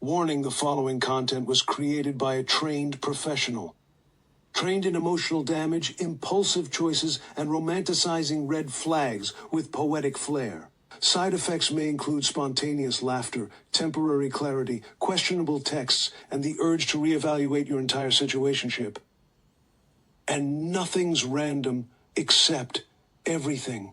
Warning: the following content was created by a trained professional. Trained in emotional damage, impulsive choices, and romanticizing red flags with poetic flair. Side effects may include spontaneous laughter, temporary clarity, questionable texts, and the urge to reevaluate your entire situationship. And nothing's random except everything.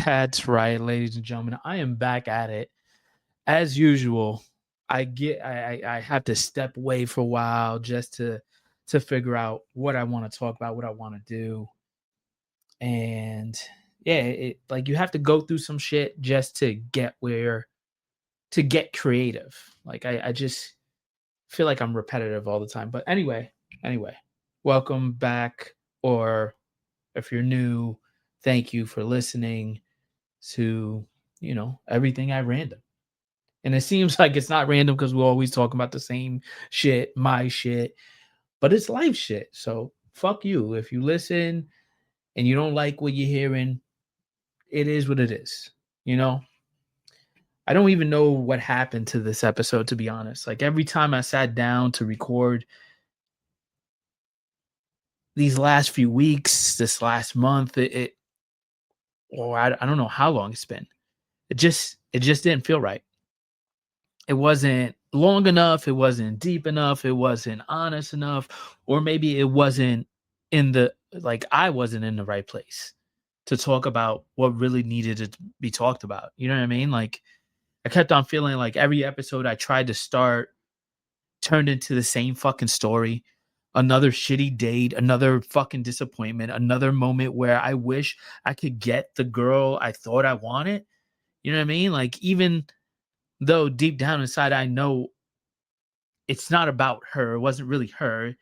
That's right, ladies and gentlemen. I am back at it. As usual, I have to step away for a while just to figure out what I want to talk about, what I want to do. And yeah, like you have to go through some shit just to get creative. Like I just feel like I'm repetitive all the time. But anyway, welcome back, or if you're new, thank you for listening to, everything I random. And it seems like it's not random because we're always talking about the same shit, my shit, but it's life shit. So fuck you. If you listen and you don't like what you're hearing, it is what it is. I don't even know what happened to this episode, to be honest. Like every time I sat down to record these last few weeks, this last month, I don't know how long it's been. It just didn't feel right. It wasn't long enough. It wasn't deep enough. It wasn't honest enough. Or maybe it wasn't I wasn't in the right place to talk about what really needed to be talked about. You know what I mean? Like I kept on feeling like every episode I tried to start turned into the same fucking story. Another shitty date, another fucking disappointment, another moment where I wish I could get the girl I thought I wanted. You know what I mean? Like even though deep down inside I know it's not about her, it wasn't really her.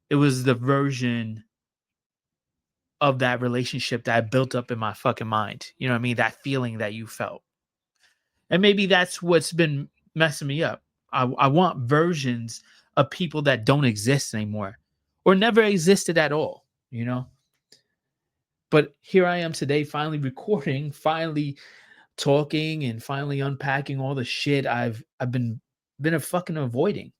It was the version of that relationship that I built up in my fucking mind. You know what I mean? That feeling that you felt. And maybe that's what's been messing me up. I want versions of people that don't exist anymore or never existed at all, But here I am today, finally recording, finally talking, and finally unpacking all the shit I've been a fucking avoiding.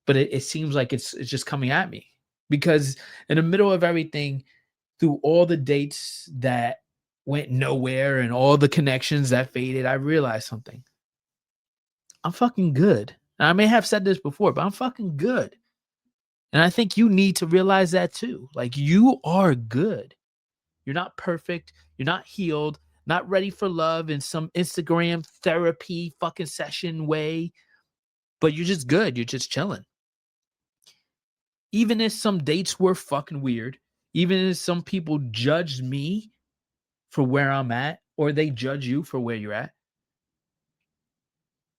But it seems like it's just coming at me because in the middle of everything, through all the dates that went nowhere and all the connections that faded, I realized something. I'm fucking good. And I may have said this before, but I'm fucking good. And I think you need to realize that too. Like you are good. You're not perfect. You're not healed, not ready for love in some Instagram therapy fucking session way, but you're just good. You're just chilling. Even if some dates were fucking weird, even if some people judged me for where I'm at, or they judge you for where you're at,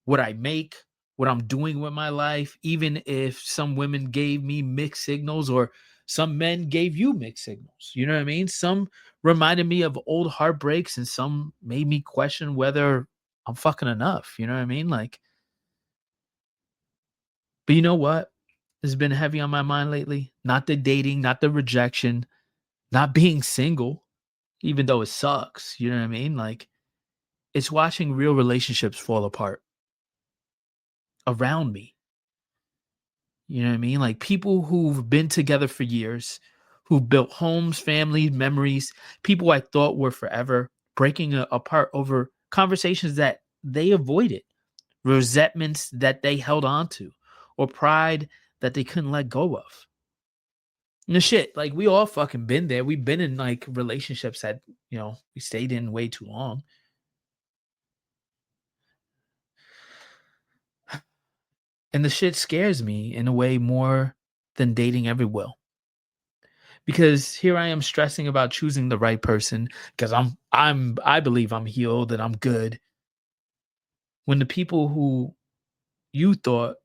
what I make, what I'm doing with my life, even if some women gave me mixed signals or some men gave you mixed signals. You know what I mean? Some reminded me of old heartbreaks and some made me question whether I'm fucking enough. You know what I mean? Like, but you know what has been heavy on my mind lately? Not the dating, not the rejection, not being single, even though it sucks. You know what I mean? Like, it's watching real relationships fall apart around me. You know what I mean? Like people who've been together for years, who've built homes, families, memories, people I thought were forever, breaking apart over conversations that they avoided, resentments that they held on to, or pride that they couldn't let go of. And the shit, like we all fucking been there. We've been in like relationships that, we stayed in way too long. And the shit scares me in a way more than dating ever will. Because here I am stressing about choosing the right person because I believe I'm healed and I'm good. When the people who you thought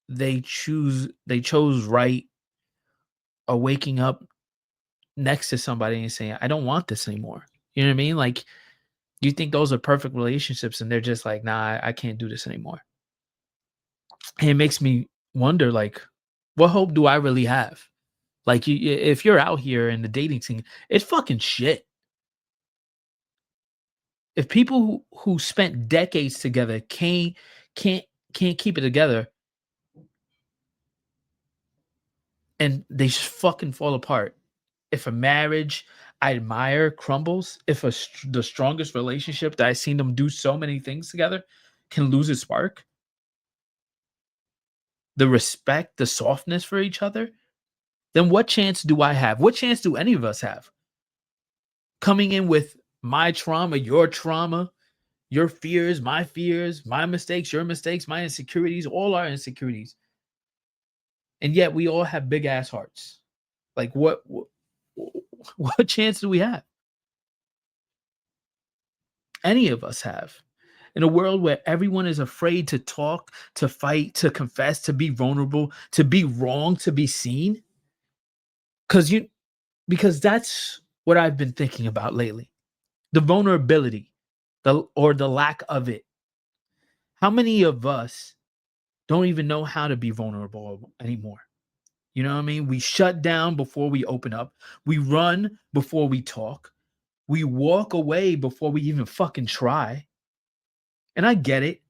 they chose right, or waking up next to somebody and saying, I don't want this anymore. You know what I mean? Like, you think those are perfect relationships and they're just like, nah, I can't do this anymore. And it makes me wonder, like, what hope do I really have? Like, if you're out here in the dating scene, it's fucking shit. If people who spent decades together can't can't keep it together, and they just fucking fall apart. If a marriage I admire crumbles, if the strongest relationship that I've seen them do so many things together can lose its spark, the respect, the softness for each other, then what chance do I have? What chance do any of us have? Coming in with my trauma, your fears, my mistakes, your mistakes, my insecurities, all our insecurities. And yet we all have big ass hearts. Like, what chance do we have? Any of us have. In a world where everyone is afraid to talk, to fight, to confess, to be vulnerable, to be wrong, to be seen. Cuz because that's what I've been thinking about lately. The vulnerability, the lack of it. How many of us don't even know how to be vulnerable anymore? You know what I mean? We shut down before we open up. We run before we talk. We walk away before we even fucking try. And I get it.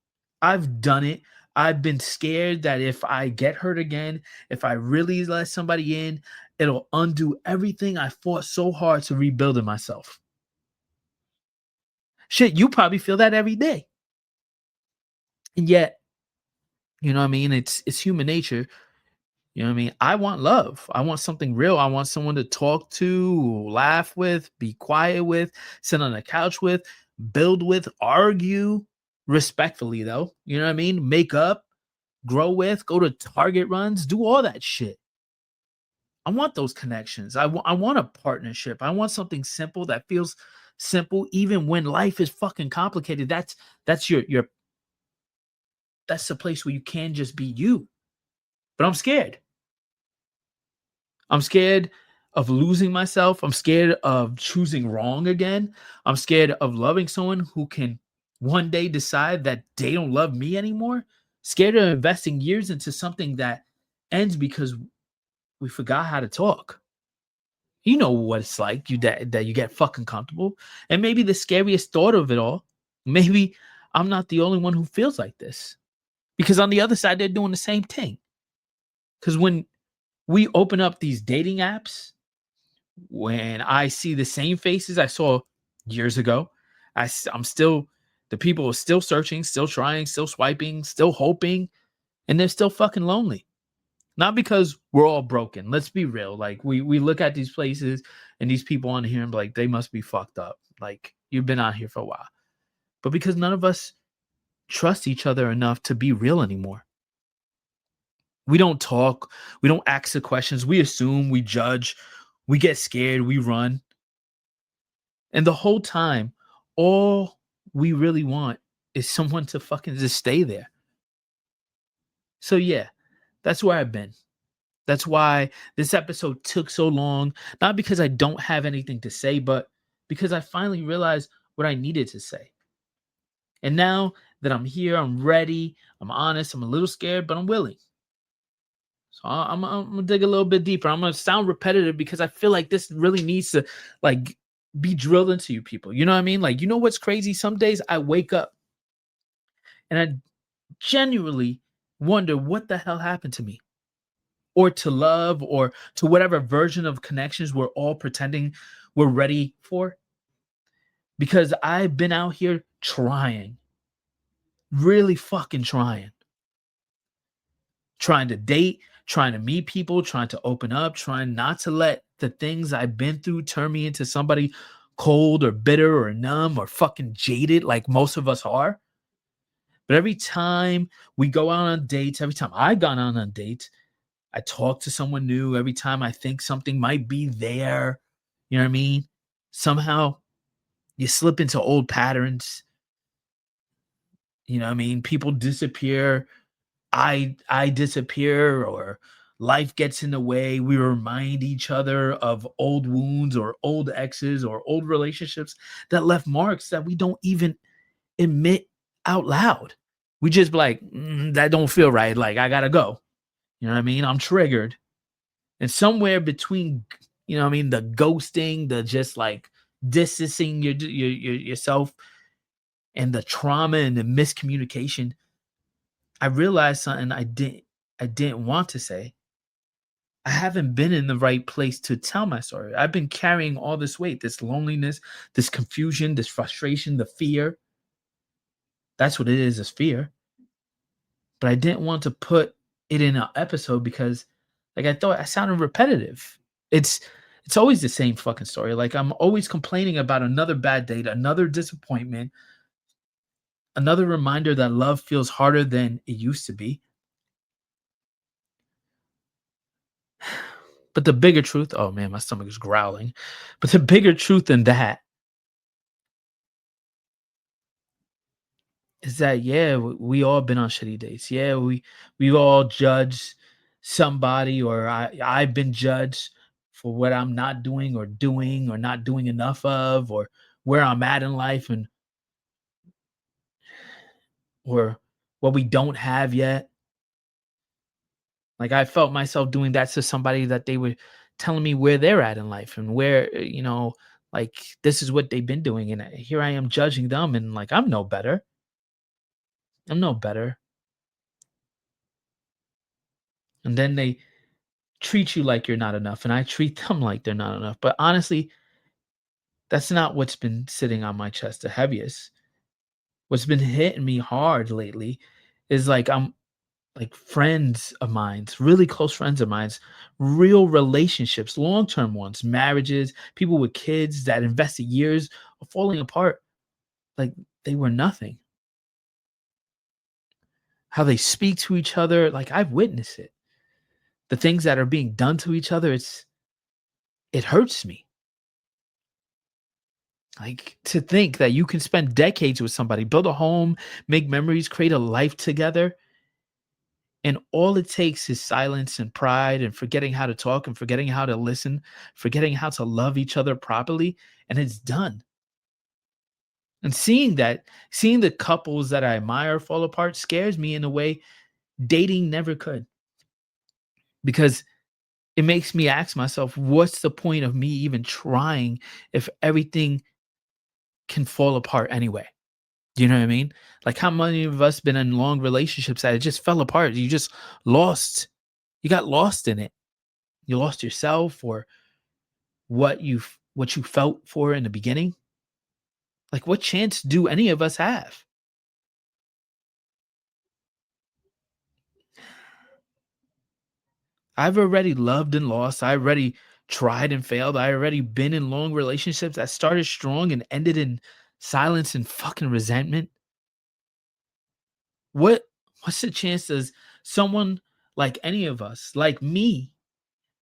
I've done it. I've been scared that if I get hurt again, if I really let somebody in, it'll undo everything I fought so hard to rebuild in myself. Shit, you probably feel that every day. And yet, you know what I mean? It's human nature. You know what I mean? I want love. I want something real. I want someone to talk to, laugh with, be quiet with, sit on the couch with, build with, argue respectfully, though. You know what I mean? Make up, grow with, go to Target runs, do all that shit. I want those connections. I want a partnership. I want something simple that feels simple even when life is fucking complicated. That's your that's the place where you can just be you. But I'm scared. I'm scared of losing myself. I'm scared of choosing wrong again. I'm scared of loving someone who can one day decide that they don't love me anymore. Scared of investing years into something that ends because we forgot how to talk. You know what it's like, that you get fucking comfortable. And maybe the scariest thought of it all, maybe I'm not the only one who feels like this. Because on the other side, they're doing the same thing. Because when we open up these dating apps, when I see the same faces I saw years ago, I'm still, the people are still searching, still trying, still swiping, still hoping, and they're still fucking lonely. Not because we're all broken. Let's be real. Like, we look at these places and these people on here and be like, they must be fucked up. Like, you've been out here for a while. But because none of us trust each other enough to be real anymore. We don't talk. We don't ask the questions. We assume, we judge, we get scared, we run. And the whole time, all we really want is someone to fucking just stay there. So yeah, that's where I've been. That's why this episode took so long. Not because I don't have anything to say, but because I finally realized what I needed to say. And now that I'm here, I'm ready, I'm honest, I'm a little scared, but I'm willing. So I'm gonna dig a little bit deeper. I'm gonna sound repetitive because I feel like this really needs to, like, be drilled into you people. You know what I mean? Like, you know what's crazy? Some days I wake up and I genuinely wonder what the hell happened to me, or to love, or to whatever version of connections we're all pretending we're ready for. Because I've been out here trying, really fucking trying to date, trying to meet people, trying to open up, trying not to let the things I've been through turn me into somebody cold or bitter or numb or fucking jaded like most of us are. But every time we go out on dates, every time I've gone out on dates, I talk to someone new. Every time I think something might be there, you know what I mean? Somehow you slip into old patterns. You know what I mean? People disappear. I disappear or life gets in the way, we remind each other of old wounds or old exes or old relationships that left marks that we don't even admit out loud. We just be like, that don't feel right. Like, I gotta go. You know what I mean? I'm triggered. And somewhere between, you know what I mean, the ghosting, the just like distancing yourself and the trauma and the miscommunication, I realized something I didn't want to say. I haven't been in the right place to tell my story. I've been carrying all this weight, this loneliness, this confusion, this frustration, the fear. That's what it is fear. But I didn't want to put it in an episode because like I thought I sounded repetitive. It's it's always the same fucking story. Like I'm always complaining about another bad date, another disappointment, another reminder that love feels harder than it used to be. But the bigger truth, oh man, my stomach is growling. But the bigger truth than that is that yeah, we all been on shitty dates. Yeah, we all judged somebody, or I've been judged for what I'm not doing or not doing enough of, or where I'm at in life, and or what we don't have yet. Like I felt myself doing that to somebody that they were telling me where they're at in life and where like this is what they've been doing, and here I am judging them, and like I'm no better. I'm no better. And then they treat you like you're not enough, and I treat them like they're not enough. But honestly, that's not what's been sitting on my chest the heaviest. What's been hitting me hard lately is like I'm like friends of mine's, really close friends of mine's, real relationships, long-term ones, marriages, people with kids that invested years are falling apart like they were nothing. How they speak to each other, like I've witnessed it. The things that are being done to each other, it hurts me. Like to think that you can spend decades with somebody, build a home, make memories, create a life together, and all it takes is silence and pride and forgetting how to talk and forgetting how to listen, forgetting how to love each other properly, and it's done. And seeing the couples that I admire fall apart scares me in a way dating never could, because it makes me ask myself, what's the point of me even trying if everything can fall apart anyway? Do you know what I mean? Like how many of us been in long relationships that it just fell apart? You just lost. You got lost in it. You lost yourself or what you felt for in the beginning. Like what chance do any of us have? I've already loved and lost. I already tried and failed. I already been in long relationships that started strong and ended in silence and fucking resentment. What what's the chance does someone like any of us, like me,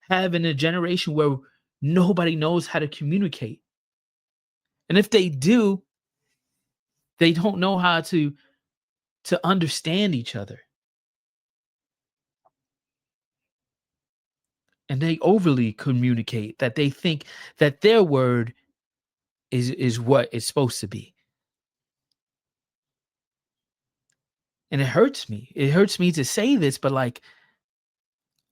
have in a generation where nobody knows how to communicate? And if they do, they don't know how to understand each other. And they overly communicate that they think that their word is what it's supposed to be. And it hurts me. It hurts me to say this, but like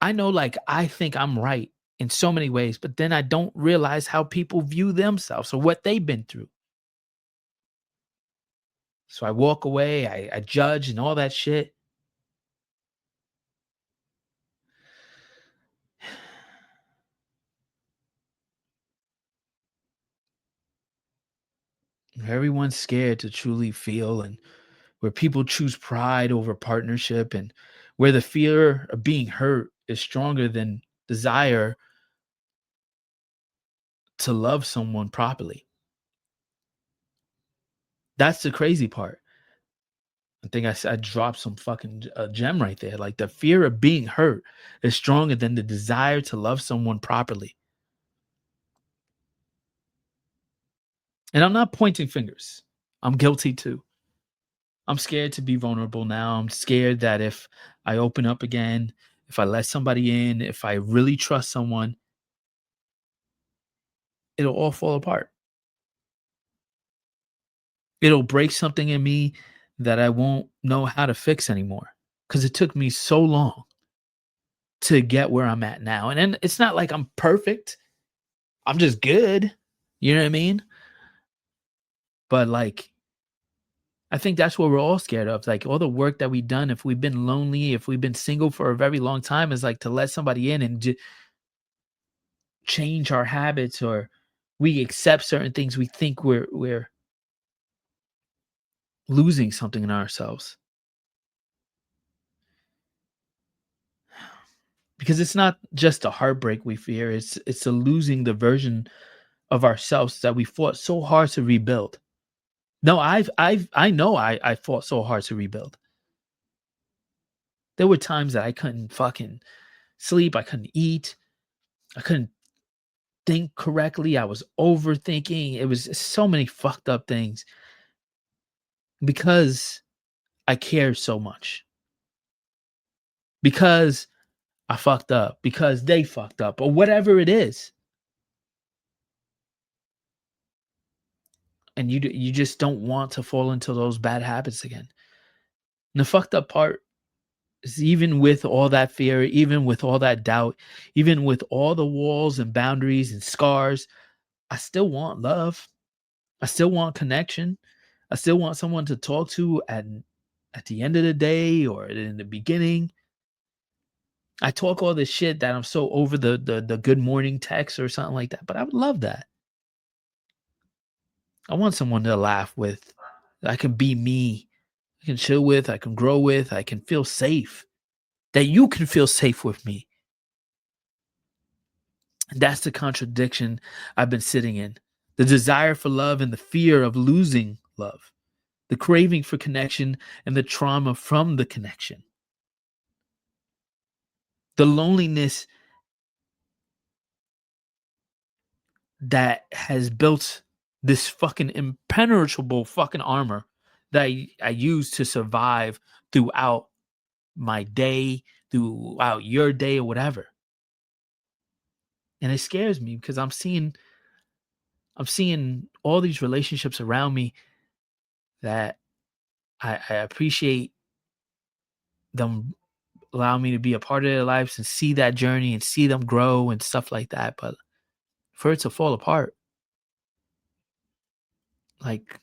I know like I think I'm right in so many ways, but then I don't realize how people view themselves or what they've been through. So I walk away, I judge and all that shit. Everyone's scared to truly feel, and where people choose pride over partnership, and where the fear of being hurt is stronger than desire to love someone properly. That's the crazy part. I think I dropped some fucking gem right there. Like the fear of being hurt is stronger than the desire to love someone properly. And I'm not pointing fingers. I'm guilty too. I'm scared to be vulnerable now. I'm scared that if I open up again, if I let somebody in, if I really trust someone, it'll all fall apart. It'll break something in me that I won't know how to fix anymore because it took me so long to get where I'm at now. And then it's not like I'm perfect. I'm just good. You know what I mean? But like, I think that's what we're all scared of. Like all the work that we've done, if we've been lonely, if we've been single for a very long time, is like to let somebody in and change our habits, or we accept certain things. We think we're losing something in ourselves because it's not just a heartbreak we fear. It's a losing the version of ourselves that we fought so hard to rebuild. No, I know I fought so hard to rebuild. There were times that I couldn't fucking sleep, I couldn't eat, I couldn't think correctly, I was overthinking. It was so many fucked up things because I cared so much. Because I fucked up, because they fucked up, or whatever it is. And you just don't want to fall into those bad habits again. And the fucked up part is, even with all that fear, even with all that doubt, even with all the walls and boundaries and scars, I still want love. I still want connection. I still want someone to talk to at the end of the day or in the beginning. I talk all this shit that I'm so over the good morning text or something like that, but I would love that. I want someone to laugh with. I can be me. I can chill with. I can grow with. I can feel safe. That you can feel safe with me. And that's the contradiction I've been sitting in. The desire for love and the fear of losing love. The craving for connection and the trauma from the connection. The loneliness that has built this fucking impenetrable fucking armor that I use to survive throughout my day, throughout your day, or whatever. And it scares me because I'm seeing all these relationships around me that I appreciate them allowing me to be a part of their lives and see that journey and see them grow and stuff like that. But for it to fall apart, like,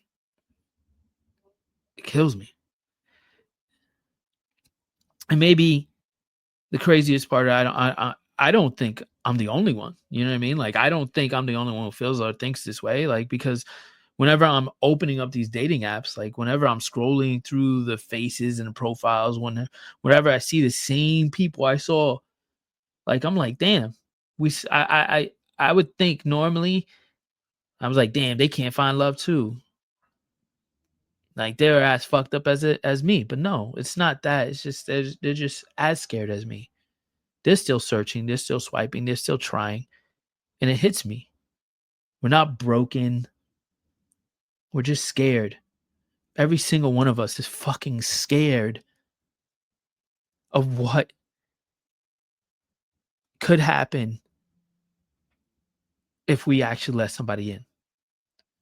it kills me. And maybe the craziest part, I don't think I'm the only one. You know what I mean? Like, I don't think I'm the only one who feels or thinks this way. Like, because whenever I'm opening up these dating apps, like whenever I'm scrolling through the faces and the profiles, whenever I see the same people I saw, like, I'm like, damn, I would think normally I was like, damn, they can't find love too. Like, they're as fucked up as me. But no, it's not that. It's just they're just as scared as me. They're still searching, they're still swiping, they're still trying. And it hits me. We're not broken. We're just scared. Every single one of us is fucking scared of what could happen if we actually let somebody in.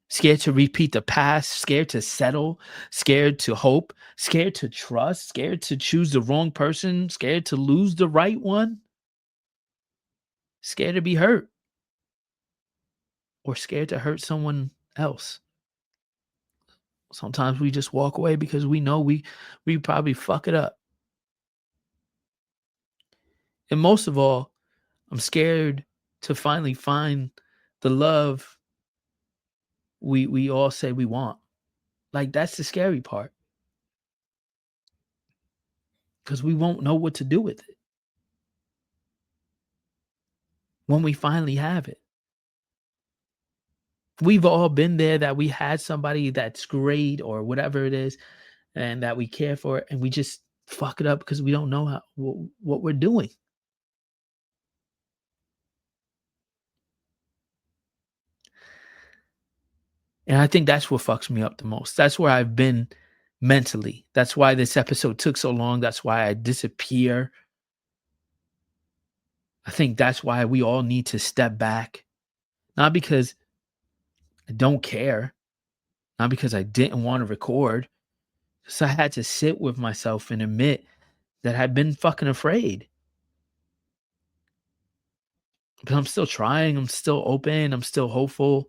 Scared to repeat the past, scared to settle, scared to hope, scared to trust, scared to choose the wrong person, scared to lose the right one, scared to be hurt, or scared to hurt someone else. Sometimes we just walk away because we know we probably fuck it up. And most of all, I'm scared to finally find the love we all say we want. Like, that's the scary part, because we won't know what to do with it when we finally have it. We've all been there, that we had somebody that's great or whatever it is, and that we care for, and we just fuck it up because we don't know what we're doing. And I think that's what fucks me up the most. That's where I've been mentally. That's why this episode took so long. That's why I disappear. I think that's why we all need to step back. Not because I don't care, not because I didn't want to record. So I had to sit with myself and admit that I've been fucking afraid. But I'm still trying. I'm still open. I'm still hopeful.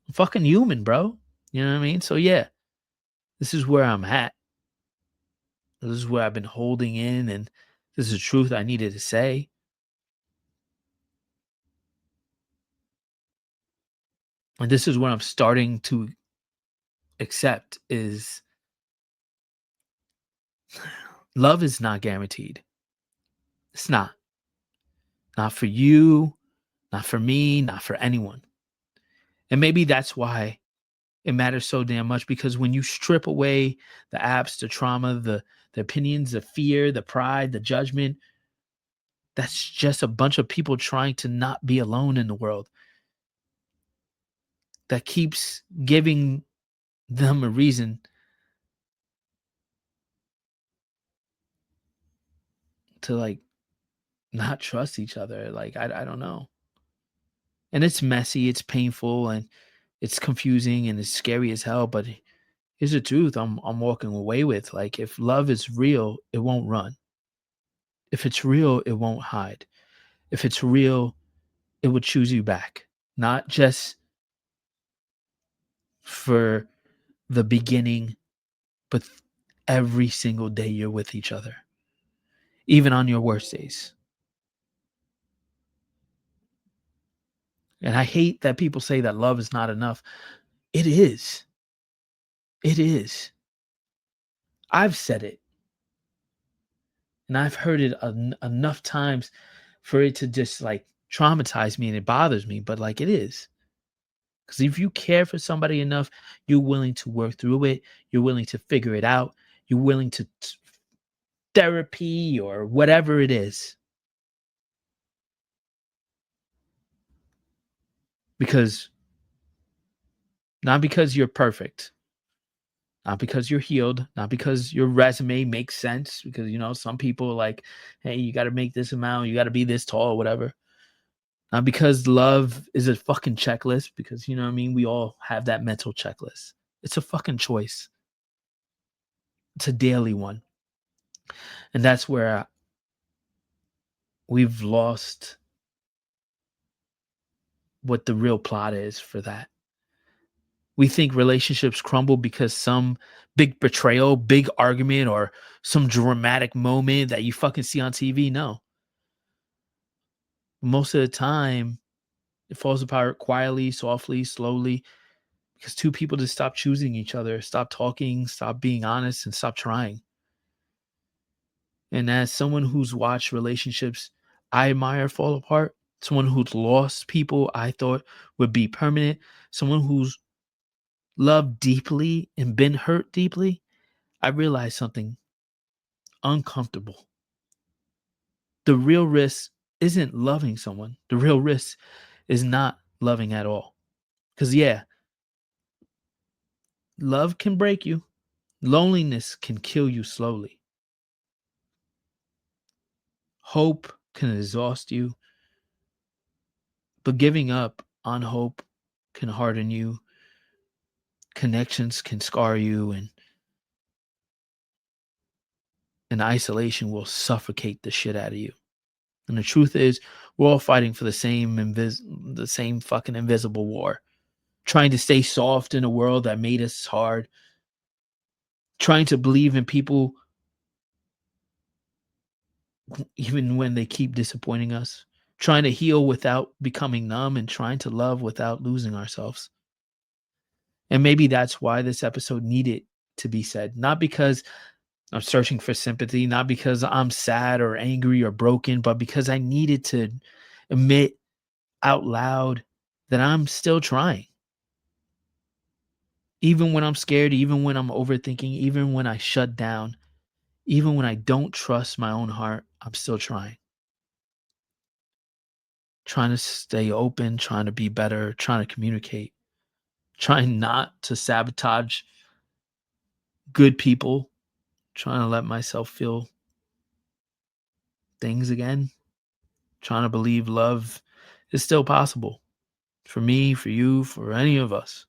I'm fucking human, bro. You know what I mean? So yeah, this is where I'm at. This is where I've been holding in, and this is the truth I needed to say. And this is what I'm starting to accept is love is not guaranteed. It's not. Not for you, not for me, not for anyone. And maybe that's why it matters so damn much, because when you strip away the apps, the trauma, the opinions, the fear, the pride, the judgment, that's just a bunch of people trying to not be alone in the world. That keeps giving them a reason to like not trust each other. Like I don't know. And it's messy, it's painful, and it's confusing and it's scary as hell. But here's the truth I'm walking away with. Like if love is real, it won't run. If it's real, it won't hide. If it's real, it would choose you back. Not just for the beginning, but every single day you're with each other. Even on your worst days. And I hate that people say that love is not enough. It is. It is. I've said it. And I've heard it enough times for it to just like traumatize me, and it bothers me, but like it is. Because if you care for somebody enough, you're willing to work through it. You're willing to figure it out. You're willing to therapy or whatever it is. Because not because you're perfect, not because you're healed, not because your resume makes sense, because some people like, hey, you got to make this amount, you got to be this tall, whatever. Not because love is a fucking checklist, because you know what I mean, we all have that mental checklist. It's a fucking choice. It's a daily one. And that's where we've lost what the real plot is for that. We think relationships crumble because some big betrayal, big argument, or some dramatic moment that you fucking see on TV. No. Most of the time, it falls apart quietly, softly, slowly, because two people just stop choosing each other, stop talking, stop being honest, and stop trying. And as someone who's watched relationships I admire fall apart, someone who's lost people I thought would be permanent, someone who's loved deeply and been hurt deeply, I realized something uncomfortable. The real risk isn't loving someone. The real risk is not loving at all. Because, yeah, love can break you, loneliness can kill you slowly, hope can exhaust you, but giving up on hope can harden you, connections can scar you, and isolation will suffocate the shit out of you. And the truth is, we're all fighting for the same fucking invisible war. Trying to stay soft in a world that made us hard. Trying to believe in people even when they keep disappointing us. Trying to heal without becoming numb, and trying to love without losing ourselves. And maybe that's why this episode needed to be said. Not because I'm searching for sympathy, not because I'm sad or angry or broken, but because I needed to admit out loud that I'm still trying. Even when I'm scared, even when I'm overthinking, even when I shut down, even when I don't trust my own heart, I'm still trying. Trying to stay open, trying to be better, trying to communicate, trying not to sabotage good people, trying to let myself feel things again, trying to believe love is still possible for me, for you, for any of us.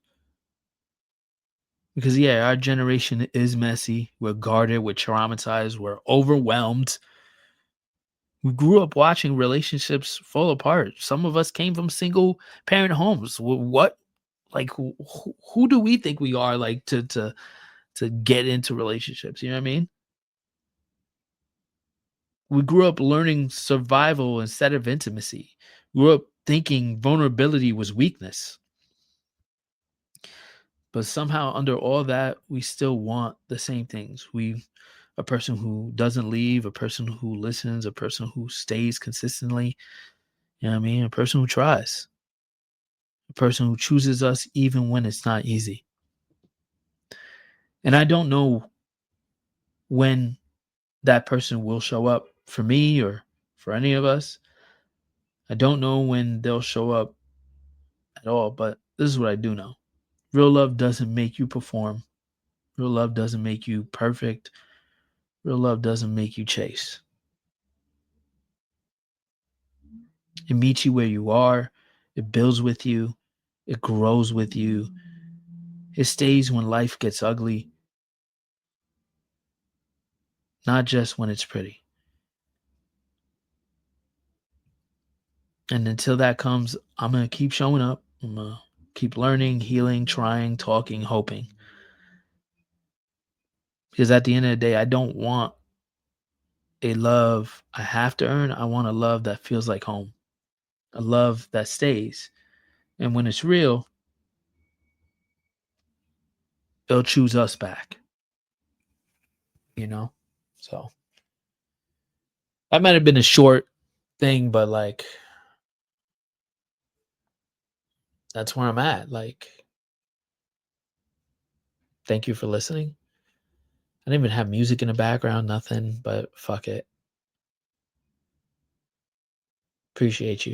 Because, yeah, our generation is messy. We're guarded, we're traumatized, we're overwhelmed. We grew up watching relationships fall apart. Some of us came from single parent homes. What, like, who do we think we are, like, to get into relationships? You know what I mean? We grew up learning survival instead of intimacy. Grew up thinking vulnerability was weakness. But somehow under all that, we still want the same things. A person who doesn't leave, a person who listens, a person who stays consistently, you know what I mean? A person who tries, a person who chooses us even when it's not easy. And I don't know when that person will show up for me or for any of us. I don't know when they'll show up at all, but this is what I do know. Real love doesn't make you perform. Real love doesn't make you perfect. Real love doesn't make you chase. It meets you where you are. It builds with you. It grows with you. It stays when life gets ugly, not just when it's pretty. And until that comes, I'm going to keep showing up. I'm going to keep learning, healing, trying, talking, hoping. Because at the end of the day, I don't want a love I have to earn. I want a love that feels like home, a love that stays. And when it's real, they'll choose us back, you know? So that might have been a short thing, but like, that's where I'm at. Like, thank you for listening. I didn't even have music in the background, nothing, but fuck it. Appreciate you.